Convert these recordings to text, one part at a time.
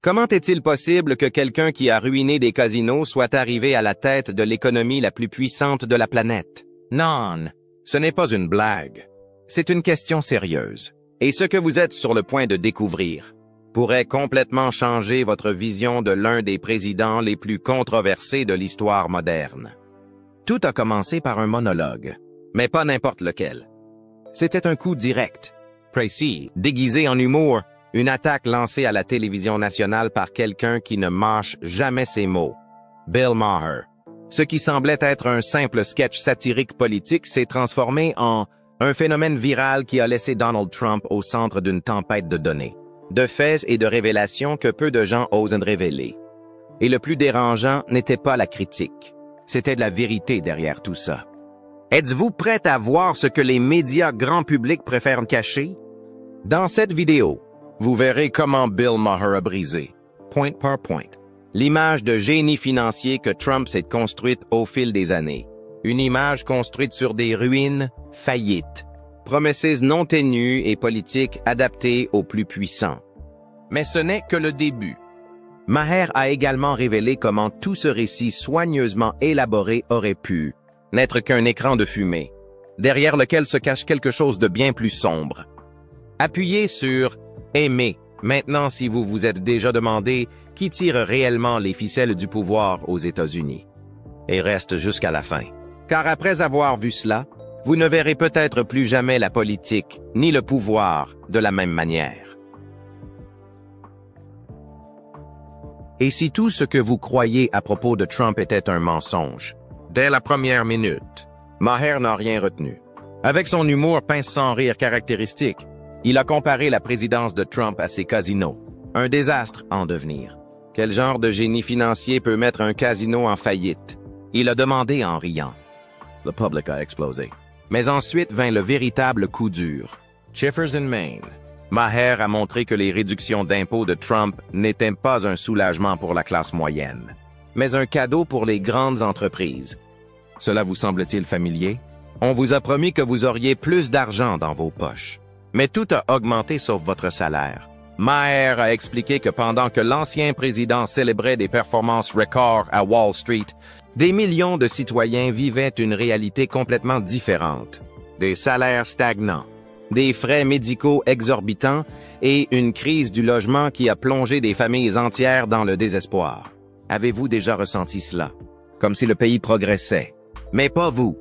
Comment est-il possible que quelqu'un qui a ruiné des casinos soit arrivé à la tête de l'économie la plus puissante de la planète? Non, ce n'est pas une blague. C'est une question sérieuse. Et ce que vous êtes sur le point de découvrir pourrait complètement changer votre vision de l'un des présidents les plus controversés de l'histoire moderne. Tout a commencé par un monologue, mais pas n'importe lequel. C'était un coup direct, précis, déguisé en humour, une attaque lancée à la télévision nationale par quelqu'un qui ne mâche jamais ses mots, Bill Maher. Ce qui semblait être un simple sketch satirique politique s'est transformé en un phénomène viral qui a laissé Donald Trump au centre d'une tempête de données, de faits et de révélations que peu de gens osent révéler. Et le plus dérangeant n'était pas la critique, c'était de la vérité derrière tout ça. Êtes-vous prêt à voir ce que les médias grand public préfèrent cacher? Dans cette vidéo, vous verrez comment Bill Maher a brisé, point par point, l'image de génie financier que Trump s'est construite au fil des années. Une image construite sur des ruines, faillites, promesses non tenues et politiques adaptées aux plus puissants. Mais ce n'est que le début. Maher a également révélé comment tout ce récit soigneusement élaboré aurait pu n'être qu'un écran de fumée, derrière lequel se cache quelque chose de bien plus sombre. Appuyez sur « Aimer » maintenant si vous vous êtes déjà demandé qui tire réellement les ficelles du pouvoir aux États-Unis. Et reste jusqu'à la fin. Car après avoir vu cela, vous ne verrez peut-être plus jamais la politique ni le pouvoir de la même manière. Et si tout ce que vous croyez à propos de Trump était un mensonge? Dès la première minute, Maher n'a rien retenu. Avec son humour pince sans rire caractéristique, il a comparé la présidence de Trump à ses casinos, un désastre en devenir. Quel genre de génie financier peut mettre un casino en faillite? Il a demandé en riant. Le public a explosé. Mais ensuite vint le véritable coup dur. Chiffers in Maine. Maher a montré que les réductions d'impôts de Trump n'étaient pas un soulagement pour la classe moyenne, mais un cadeau pour les grandes entreprises. Cela vous semble-t-il familier? On vous a promis que vous auriez plus d'argent dans vos poches. Mais tout a augmenté sauf votre salaire. Maher a expliqué que pendant que l'ancien président célébrait des performances records à Wall Street, des millions de citoyens vivaient une réalité complètement différente. Des salaires stagnants, des frais médicaux exorbitants et une crise du logement qui a plongé des familles entières dans le désespoir. Avez-vous déjà ressenti cela? Comme si le pays progressait. Mais pas vous.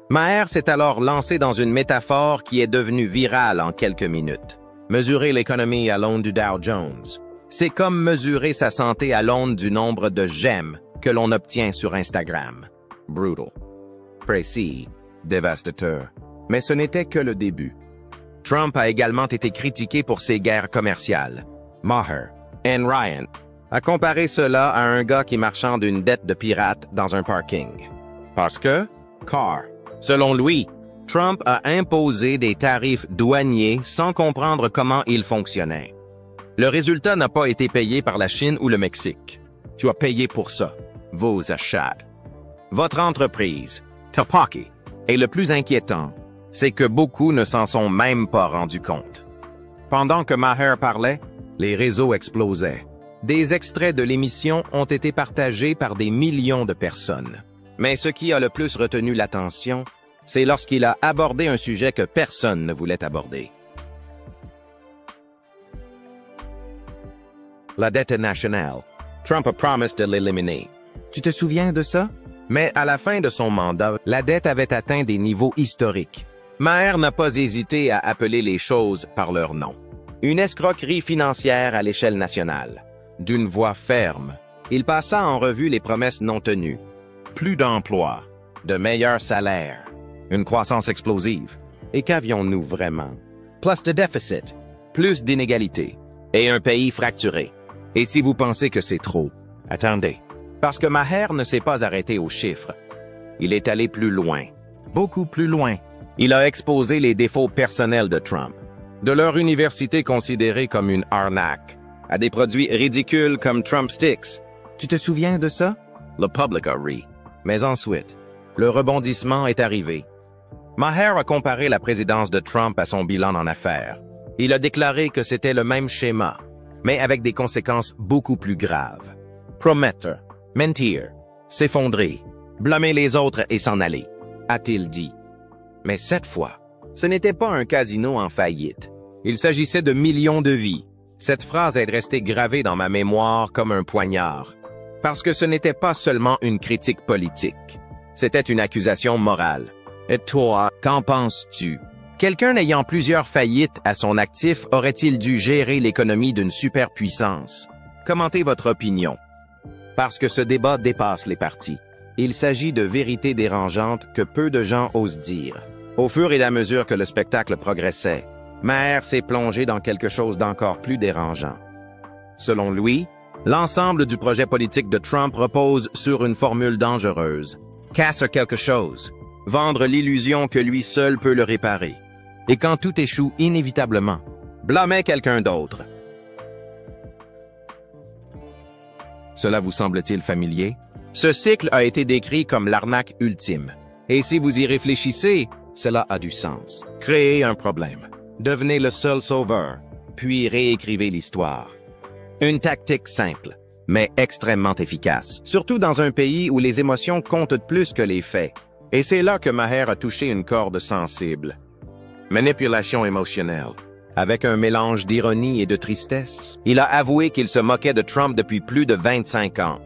Maher s'est alors lancé dans une métaphore qui est devenue virale en quelques minutes. Mesurer l'économie à l'aune du Dow Jones, c'est comme mesurer sa santé à l'aune du nombre de j'aime que l'on obtient sur Instagram. Brutal. Précis. Dévastateur. Mais ce n'était que le début. Trump a également été critiqué pour ses guerres commerciales. Maher, and Ryan, a comparé cela à un gars qui marchande une dette de pirate dans un parking. Parce que, selon lui, Trump a imposé des tarifs douaniers sans comprendre comment ils fonctionnaient. Le résultat n'a pas été payé par la Chine ou le Mexique. Tu as payé pour ça, vos achats. Votre entreprise, Topaki. Et le plus inquiétant, c'est que beaucoup ne s'en sont même pas rendus compte. Pendant que Maher parlait, les réseaux explosaient. Des extraits de l'émission ont été partagés par des millions de personnes. Mais ce qui a le plus retenu l'attention, c'est lorsqu'il a abordé un sujet que personne ne voulait aborder. La dette nationale. Trump a promis de l'éliminer. Tu te souviens de ça? Mais à la fin de son mandat, la dette avait atteint des niveaux historiques. Maher n'a pas hésité à appeler les choses par leur nom. Une escroquerie financière à l'échelle nationale. D'une voix ferme, il passa en revue les promesses non tenues. Plus d'emplois, de meilleurs salaires, une croissance explosive. Et qu'avions-nous vraiment? Plus de déficit, plus d'inégalités, et un pays fracturé. Et si vous pensez que c'est trop, attendez. Parce que Maher ne s'est pas arrêté aux chiffres. Il est allé plus loin, beaucoup plus loin. Il a exposé les défauts personnels de Trump, de leur université considérée comme une arnaque, à des produits ridicules comme Trump Sticks. Tu te souviens de ça? Le public a ri. Mais ensuite, le rebondissement est arrivé. Maher a comparé la présidence de Trump à son bilan en affaires. Il a déclaré que c'était le même schéma. mais avec des conséquences beaucoup plus graves. Promettre, mentir, s'effondrer, blâmer les autres et s'en aller, a-t-il dit. Mais cette fois, ce n'était pas un casino en faillite. Il s'agissait de millions de vies. Cette phrase est restée gravée dans ma mémoire comme un poignard, parce que ce n'était pas seulement une critique politique. C'était une accusation morale. Et toi, qu'en penses-tu? Quelqu'un ayant plusieurs faillites à son actif aurait-il dû gérer l'économie d'une superpuissance? Commentez votre opinion. Parce que ce débat dépasse les partis. Il s'agit de vérités dérangeantes que peu de gens osent dire. Au fur et à mesure que le spectacle progressait, Maher s'est plongé dans quelque chose d'encore plus dérangeant. Selon lui, l'ensemble du projet politique de Trump repose sur une formule dangereuse. Casse quelque chose. Vendre l'illusion que lui seul peut le réparer. Et quand tout échoue inévitablement, blâmer quelqu'un d'autre. Cela vous semble-t-il familier? Ce cycle a été décrit comme l'arnaque ultime. Et si vous y réfléchissez, cela a du sens. Créez un problème. Devenez le seul sauveur, puis réécrivez l'histoire. Une tactique simple, mais extrêmement efficace, surtout dans un pays où les émotions comptent plus que les faits. Et c'est là que Maher a touché une corde sensible. Manipulation émotionnelle. Avec un mélange d'ironie et de tristesse, il a avoué qu'il se moquait de Trump depuis plus de 25 ans.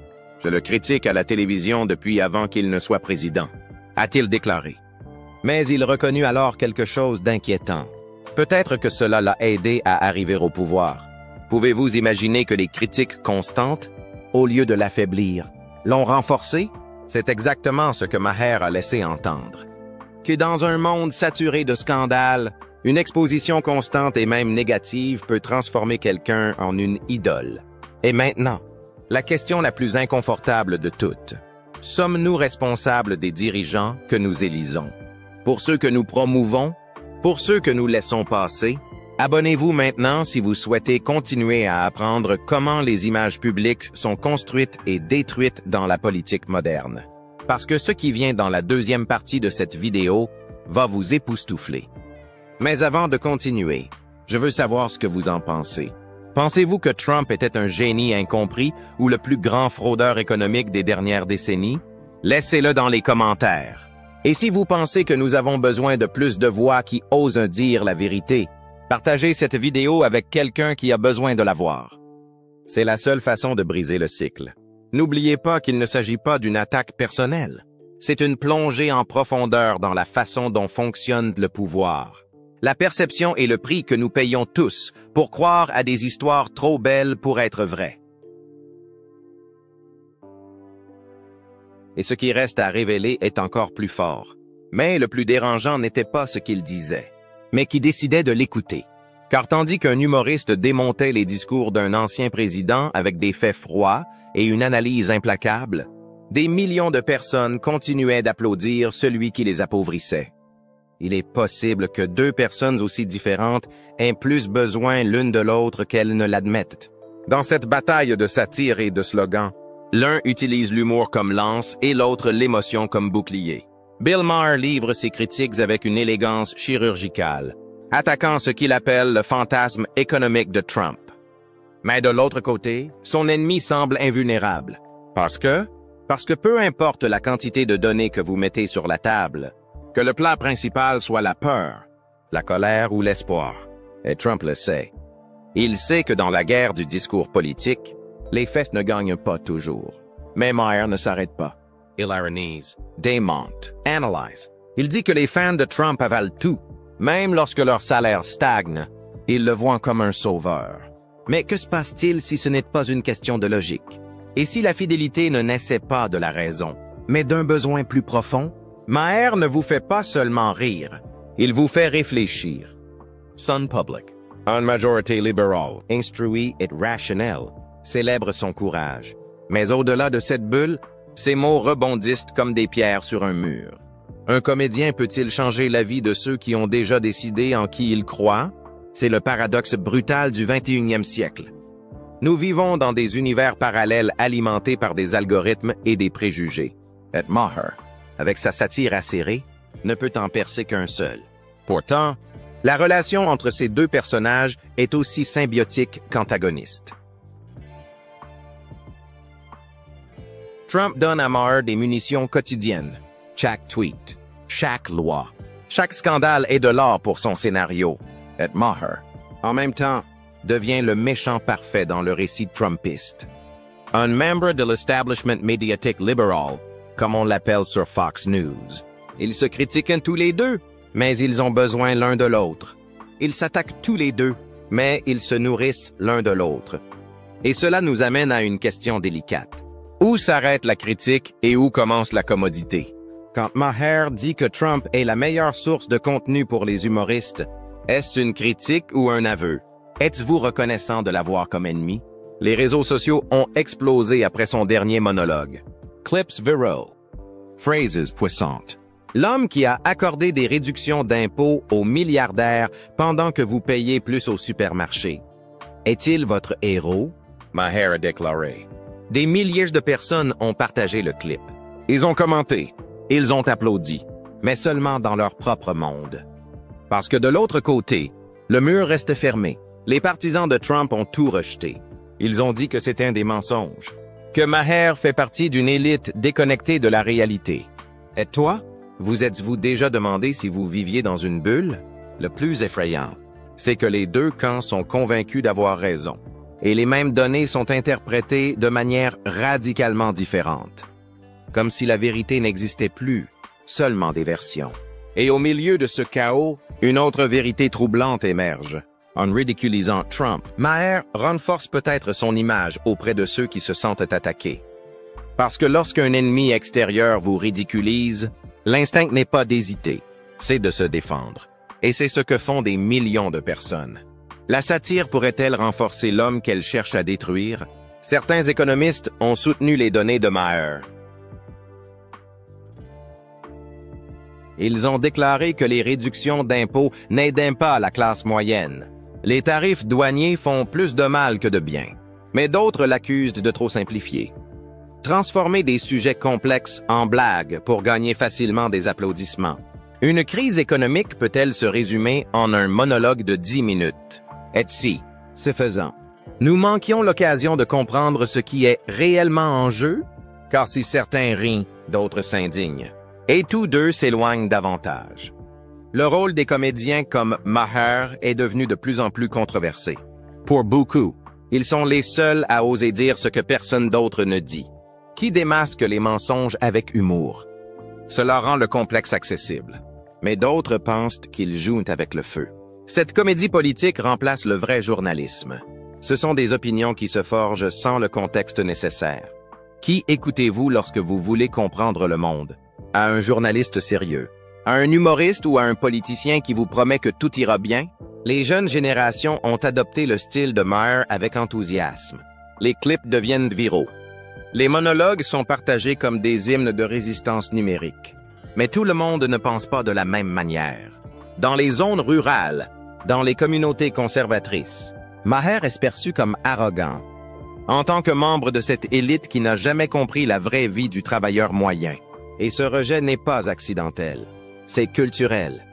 Je le critique à la télévision depuis avant qu'il ne soit président, a-t-il déclaré. Mais il reconnut alors quelque chose d'inquiétant. Peut-être que cela l'a aidé à arriver au pouvoir. Pouvez-vous imaginer que les critiques constantes, au lieu de l'affaiblir, l'ont renforcé? C'est exactement ce que Maher a laissé entendre. Que dans un monde saturé de scandales, une exposition constante et même négative peut transformer quelqu'un en une idole. Et maintenant, la question la plus inconfortable de toutes. Sommes-nous responsables des dirigeants que nous élisons? Pour ceux que nous promouvons? Pour ceux que nous laissons passer? Abonnez-vous maintenant si vous souhaitez continuer à apprendre comment les images publiques sont construites et détruites dans la politique moderne. Parce que ce qui vient dans la deuxième partie de cette vidéo va vous époustoufler. Mais avant de continuer, je veux savoir ce que vous en pensez. Pensez-vous que Trump était un génie incompris ou le plus grand fraudeur économique des dernières décennies? Laissez-le dans les commentaires. Et si vous pensez que nous avons besoin de plus de voix qui osent dire la vérité, partagez cette vidéo avec quelqu'un qui a besoin de la voir. C'est la seule façon de briser le cycle. N'oubliez pas qu'il ne s'agit pas d'une attaque personnelle. C'est une plongée en profondeur dans la façon dont fonctionne le pouvoir. La perception est le prix que nous payons tous pour croire à des histoires trop belles pour être vraies. Et ce qui reste à révéler est encore plus fort. Mais le plus dérangeant n'était pas ce qu'il disait, mais qui décidait de l'écouter. Car tandis qu'un humoriste démontait les discours d'un ancien président avec des faits froids et une analyse implacable, des millions de personnes continuaient d'applaudir celui qui les appauvrissait. Il est possible que deux personnes aussi différentes aient plus besoin l'une de l'autre qu'elles ne l'admettent. Dans cette bataille de satire et de slogans, l'un utilise l'humour comme lance et l'autre l'émotion comme bouclier. Bill Maher livre ses critiques avec une élégance chirurgicale, attaquant ce qu'il appelle le fantasme économique de Trump. Mais de l'autre côté, son ennemi semble invulnérable. Parce que peu importe la quantité de données que vous mettez sur la table, que le plat principal soit la peur, la colère ou l'espoir. Et Trump le sait. Il sait que dans la guerre du discours politique, les faits ne gagnent pas toujours. Mais Maher ne s'arrête pas. Il ironise, démente, analyse. Il dit que les fans de Trump avalent tout, même lorsque leur salaire stagne. Ils le voient comme un sauveur. Mais que se passe-t-il si ce n'est pas une question de logique? Et si la fidélité ne naissait pas de la raison, mais d'un besoin plus profond? Maher ne vous fait pas seulement rire, il vous fait réfléchir. Sun Public, une majorité libérale, instruit et rationnelle, célèbre son courage. Mais au-delà de cette bulle, ses mots rebondissent comme des pierres sur un mur. Un comédien peut-il changer la vie de ceux qui ont déjà décidé en qui ils croient? C'est le paradoxe brutal du 21e siècle. Nous vivons dans des univers parallèles alimentés par des algorithmes et des préjugés. Et Maher, avec sa satire acérée, ne peut en percer qu'un seul. Pourtant, la relation entre ces deux personnages est aussi symbiotique qu'antagoniste. Trump donne à Maher des munitions quotidiennes. Chaque tweet, chaque loi, chaque scandale est de l'or pour son scénario. Et Maher, en même temps, devient le méchant parfait dans le récit trumpiste. Un membre de l'establishment médiatique libéral, comme on l'appelle sur Fox News. Ils se critiquent tous les deux, mais ils ont besoin l'un de l'autre. Ils s'attaquent tous les deux, mais ils se nourrissent l'un de l'autre. Et cela nous amène à une question délicate. Où s'arrête la critique et où commence la commodité? Quand Maher dit que Trump est la meilleure source de contenu pour les humoristes, est-ce une critique ou un aveu? Êtes-vous reconnaissant de l'avoir comme ennemi? Les réseaux sociaux ont explosé après son dernier monologue. Clips viral. Phrases puissantes. L'homme qui a accordé des réductions d'impôts aux milliardaires pendant que vous payez plus au supermarché. Est-il votre héros? Maher a déclaré. Des milliers de personnes ont partagé le clip. Ils ont commenté. Ils ont applaudi. Mais seulement dans leur propre monde. Parce que de l'autre côté, le mur reste fermé. Les partisans de Trump ont tout rejeté. Ils ont dit que c'était des mensonges. Que Maher fait partie d'une élite déconnectée de la réalité. Et toi? Vous êtes-vous déjà demandé si vous viviez dans une bulle? Le plus effrayant, c'est que les deux camps sont convaincus d'avoir raison. Et les mêmes données sont interprétées de manière radicalement différente. Comme si la vérité n'existait plus, seulement des versions. Et au milieu de ce chaos, une autre vérité troublante émerge. En ridiculisant Trump, Maher renforce peut-être son image auprès de ceux qui se sentent attaqués. Parce que lorsqu'un ennemi extérieur vous ridiculise, l'instinct n'est pas d'hésiter, c'est de se défendre. Et c'est ce que font des millions de personnes. La satire pourrait-elle renforcer l'homme qu'elle cherche à détruire? Certains économistes ont soutenu les données de Maher. Ils ont déclaré que les réductions d'impôts n'aident pas la classe moyenne. Les tarifs douaniers font plus de mal que de bien. Mais d'autres l'accusent de trop simplifier. Transformer des sujets complexes en blagues pour gagner facilement des applaudissements. Une crise économique peut-elle se résumer en un monologue de 10 minutes? Et si, ce faisant, nous manquions l'occasion de comprendre ce qui est réellement en jeu? Car si certains rient, d'autres s'indignent. Et tous deux s'éloignent davantage. Le rôle des comédiens comme Maher est devenu de plus en plus controversé. Pour beaucoup, ils sont les seuls à oser dire ce que personne d'autre ne dit. Qui démasque les mensonges avec humour? Cela rend le complexe accessible. Mais d'autres pensent qu'ils jouent avec le feu. Cette comédie politique remplace le vrai journalisme. Ce sont des opinions qui se forgent sans le contexte nécessaire. Qui écoutez-vous lorsque vous voulez comprendre le monde? À un journaliste sérieux? À un humoriste ou à un politicien qui vous promet que tout ira bien? Les jeunes générations ont adopté le style de Maher avec enthousiasme. Les clips deviennent viraux. Les monologues sont partagés comme des hymnes de résistance numérique. Mais tout le monde ne pense pas de la même manière. Dans les zones rurales, dans les communautés conservatrices, Maher est perçu comme arrogant. En tant que membre de cette élite qui n'a jamais compris la vraie vie du travailleur moyen. Et ce rejet n'est pas accidentel. C'est culturel.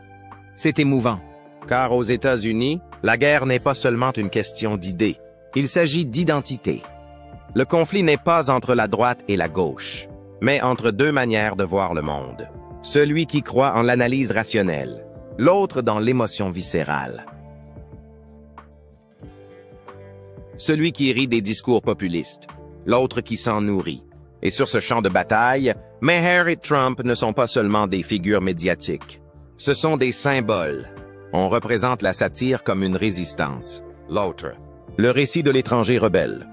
C'est émouvant. Car aux États-Unis, la guerre n'est pas seulement une question d'idées. Il s'agit d'identité. Le conflit n'est pas entre la droite et la gauche, mais entre deux manières de voir le monde. Celui qui croit en l'analyse rationnelle, l'autre dans l'émotion viscérale. Celui qui rit des discours populistes, l'autre qui s'en nourrit. Et sur ce champ de bataille, Maher et Trump ne sont pas seulement des figures médiatiques. Ce sont des symboles. On représente la satire comme une résistance. L'autre, le récit de l'étranger rebelle.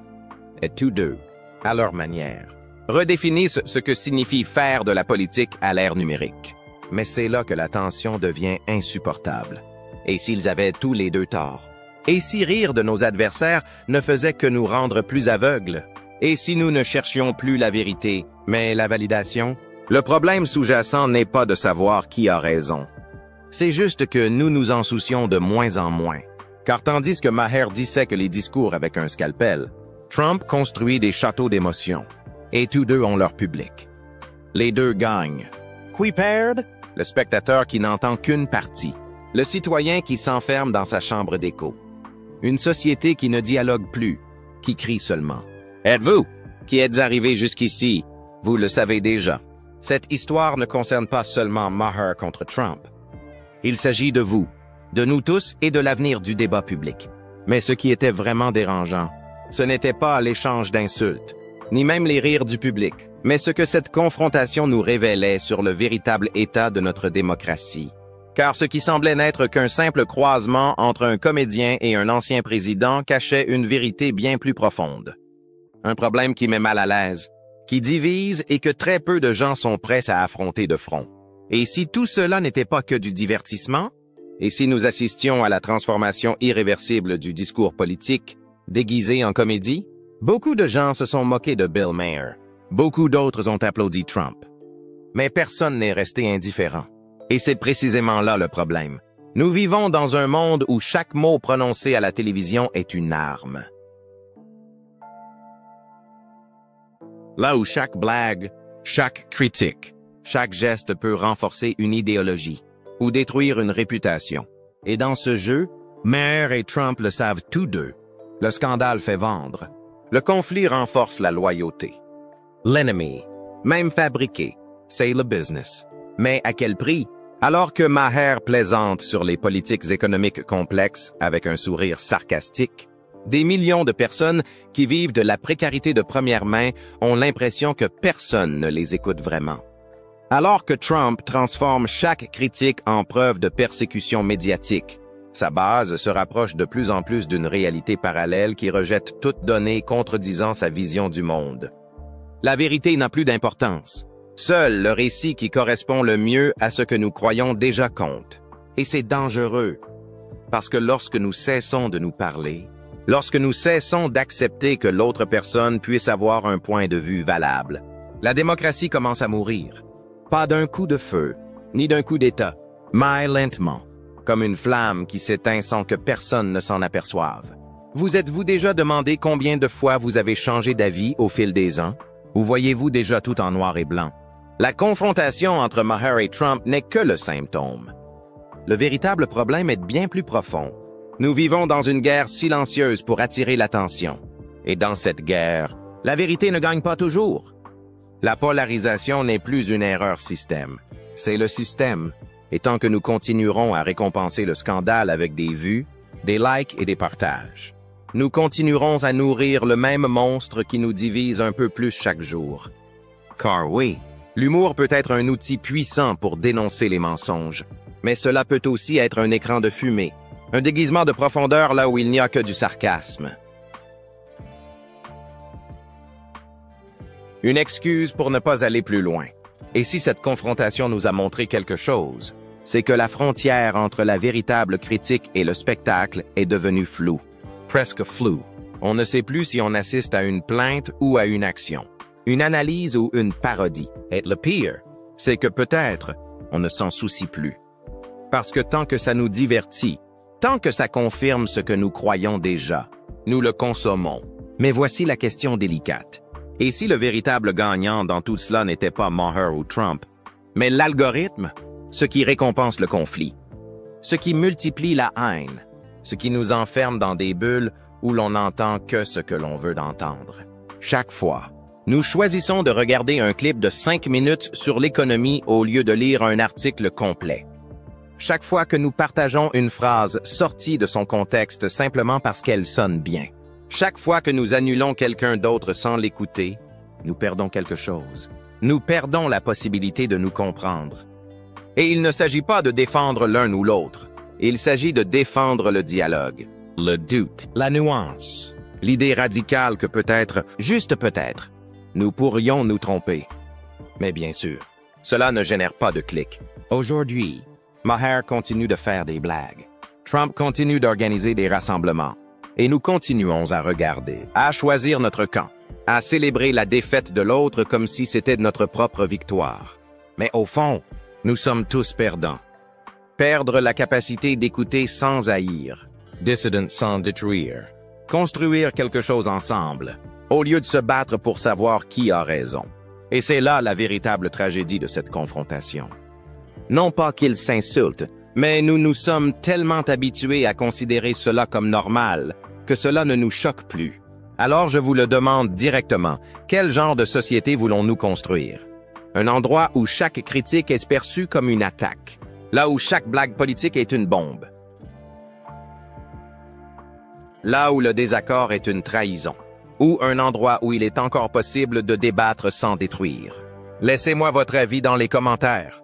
Et tous deux, à leur manière, redéfinissent ce que signifie faire de la politique à l'ère numérique. Mais c'est là que la tension devient insupportable. Et s'ils avaient tous les deux tort? Et si rire de nos adversaires ne faisait que nous rendre plus aveugles? Et si nous ne cherchions plus la vérité, mais la validation? Le problème sous-jacent n'est pas de savoir qui a raison. C'est juste que nous nous en soucions de moins en moins. Car tandis que Maher dissèque les discours avec un scalpel, Trump construit des châteaux d'émotions. Et tous deux ont leur public. Les deux gagnent. Qui perd? Le spectateur qui n'entend qu'une partie. Le citoyen qui s'enferme dans sa chambre d'écho. Une société qui ne dialogue plus, qui crie seulement. Êtes-vous, qui êtes arrivés jusqu'ici, Vous le savez déjà. Cette histoire ne concerne pas seulement Maher contre Trump. Il s'agit de vous, de nous tous et de l'avenir du débat public. Mais ce qui était vraiment dérangeant, ce n'était pas l'échange d'insultes, ni même les rires du public, mais ce que cette confrontation nous révélait sur le véritable état de notre démocratie. Car ce qui semblait n'être qu'un simple croisement entre un comédien et un ancien président cachait une vérité bien plus profonde. Un problème qui met mal à l'aise, qui divise et que très peu de gens sont prêts à affronter de front. Et si tout cela n'était pas que du divertissement, et si nous assistions à la transformation irréversible du discours politique, déguisé en comédie, beaucoup de gens se sont moqués de Bill Maher. Beaucoup d'autres ont applaudi Trump. Mais personne n'est resté indifférent. Et c'est précisément là le problème. Nous vivons dans un monde où chaque mot prononcé à la télévision est une arme. Là où chaque blague, chaque critique, chaque geste peut renforcer une idéologie ou détruire une réputation. Et dans ce jeu, Maher et Trump le savent tous deux. Le scandale fait vendre. Le conflit renforce la loyauté. L'ennemi, même fabriqué, c'est le business. Mais à quel prix? Alors que Maher plaisante sur les politiques économiques complexes avec un sourire sarcastique, des millions de personnes qui vivent de la précarité de première main ont l'impression que personne ne les écoute vraiment. Alors que Trump transforme chaque critique en preuve de persécution médiatique, sa base se rapproche de plus en plus d'une réalité parallèle qui rejette toute donnée contredisant sa vision du monde. La vérité n'a plus d'importance. Seul le récit qui correspond le mieux à ce que nous croyons déjà compte. Et c'est dangereux, parce que lorsque nous cessons de nous parler, lorsque nous cessons d'accepter que l'autre personne puisse avoir un point de vue valable, la démocratie commence à mourir. Pas d'un coup de feu, ni d'un coup d'État, mais lentement, comme une flamme qui s'éteint sans que personne ne s'en aperçoive. Vous êtes-vous déjà demandé combien de fois vous avez changé d'avis au fil des ans? Ou voyez-vous déjà tout en noir et blanc? La confrontation entre Maher et Trump n'est que le symptôme. Le véritable problème est bien plus profond. Nous vivons dans une guerre silencieuse pour attirer l'attention. Et dans cette guerre, la vérité ne gagne pas toujours. La polarisation n'est plus une erreur système. C'est le système. Et tant que nous continuerons à récompenser le scandale avec des vues, des likes et des partages, nous continuerons à nourrir le même monstre qui nous divise un peu plus chaque jour. Car oui, l'humour peut être un outil puissant pour dénoncer les mensonges, mais cela peut aussi être un écran de fumée, un déguisement de profondeur là où il n'y a que du sarcasme. Une excuse pour ne pas aller plus loin. Et si cette confrontation nous a montré quelque chose, c'est que la frontière entre la véritable critique et le spectacle est devenue floue. Presque floue. On ne sait plus si on assiste à une plainte ou à une action, une analyse ou une parodie. Et le pire, c'est que peut-être on ne s'en soucie plus. Parce que tant que ça nous divertit, tant que ça confirme ce que nous croyons déjà, nous le consommons. Mais voici la question délicate. Et si le véritable gagnant dans tout cela n'était pas Maher ou Trump, mais l'algorithme, ce qui récompense le conflit, ce qui multiplie la haine, ce qui nous enferme dans des bulles où l'on n'entend que ce que l'on veut entendre. Chaque fois, nous choisissons de regarder un clip de 5 minutes sur l'économie au lieu de lire un article complet. Chaque fois que nous partageons une phrase sortie de son contexte simplement parce qu'elle sonne bien. Chaque fois que nous annulons quelqu'un d'autre sans l'écouter, nous perdons quelque chose. Nous perdons la possibilité de nous comprendre. Et il ne s'agit pas de défendre l'un ou l'autre. Il s'agit de défendre le dialogue, le doute, la nuance, l'idée radicale que peut-être, juste peut-être, nous pourrions nous tromper. Mais bien sûr, cela ne génère pas de clics. Aujourd'hui, Maher continue de faire des blagues. Trump continue d'organiser des rassemblements. Et nous continuons à regarder, à choisir notre camp, à célébrer la défaite de l'autre comme si c'était notre propre victoire. Mais au fond, nous sommes tous perdants. Perdre la capacité d'écouter sans haïr, dissident sans détruire, construire quelque chose ensemble, au lieu de se battre pour savoir qui a raison. Et c'est là la véritable tragédie de cette confrontation. Non pas qu'ils s'insultent, mais nous nous sommes tellement habitués à considérer cela comme normal que cela ne nous choque plus. Alors je vous le demande directement, quel genre de société voulons-nous construire? Un endroit où chaque critique est perçue comme une attaque, là où chaque blague politique est une bombe, là où le désaccord est une trahison, ou un endroit où il est encore possible de débattre sans détruire. Laissez-moi votre avis dans les commentaires.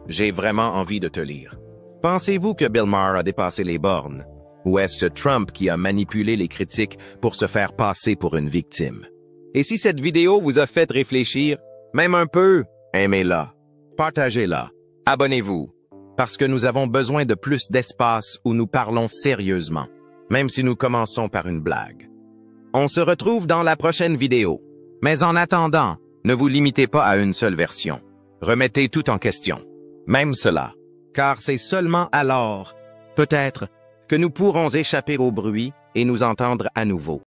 J'ai vraiment envie de te lire. Pensez-vous que Bill Maher a dépassé les bornes? Ou est-ce Trump qui a manipulé les critiques pour se faire passer pour une victime? Et si cette vidéo vous a fait réfléchir, même un peu, aimez-la, partagez-la, abonnez-vous, parce que nous avons besoin de plus d'espace où nous parlons sérieusement, même si nous commençons par une blague. On se retrouve dans la prochaine vidéo. Mais en attendant, ne vous limitez pas à une seule version. Remettez tout en question, même cela, car c'est seulement alors, peut-être, que nous pourrons échapper au bruit et nous entendre à nouveau.